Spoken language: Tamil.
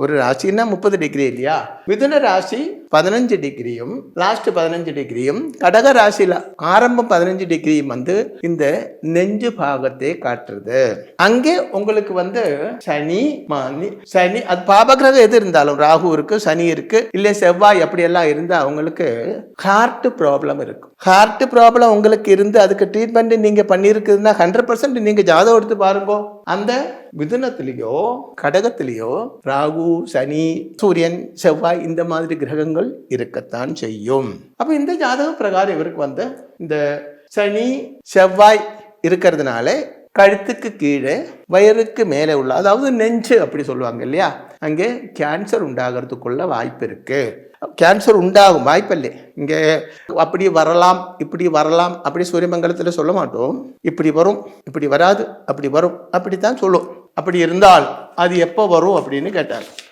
ஒரு ராசின்னா 30 டிகிரி இல்லையா? மிதுன ராசி 15 டிகிரியும் லாஸ்ட் 15 டிகிரியும், கடக ராசியில ஆரம்பம் 15 டிகிரியும் இந்த நெஞ்சு பாகத்தை காட்டுறது. அங்கே உங்களுக்கு சனி அது பாபகிரகம் எது இருந்தாலும், ராகு இருக்கு, சனி இருக்கு, இல்ல செவ்வாய் அப்படி எல்லாம் இருந்தா அவங்களுக்கு ஹார்ட் ப்ராப்ளம் இருக்கும். ஹார்ட் ப்ராப்ளம் உங்களுக்கு இருந்து அதுக்கு ட்ரீட்மெண்ட் நீங்க பண்ணிருக்குதுன்னா 100% நீங்க ஜாதகம் எடுத்து பாருங்க. அந்த மிதுனத்திலேயோ கடகத்திலேயோ ராகு, சனி, சூரியன், செவ்வாய் இந்த மாதிரி கிரகங்கள் இருக்கத்தான் செய்யும். அப்ப இந்த ஜாதக பிரகாரம் இவருக்கு இந்த சனி செவ்வாய் இருக்கிறதுனால கழுத்துக்கு கீழே வயருக்கு மேலே உள்ள, அதாவது நெஞ்சு அப்படி சொல்லுவாங்க இல்லையா, அங்கே கேன்சர் உண்டாகிறதுக்குள்ள வாய்ப்பு இருக்கு. கேன்சர் உண்டாகும் வாய்ப்பில்லை. இங்கே அப்படி வரலாம் இப்படி வரலாம் அப்படி சூரியமங்கலத்தில் சொல்ல மாட்டோம். இப்படி வரும் இப்படி வராது, அப்படி வரும் அப்படித்தான் சொல்லும். அப்படி இருந்தால் அது எப்போ வரும் அப்படின்னு கேட்டார்.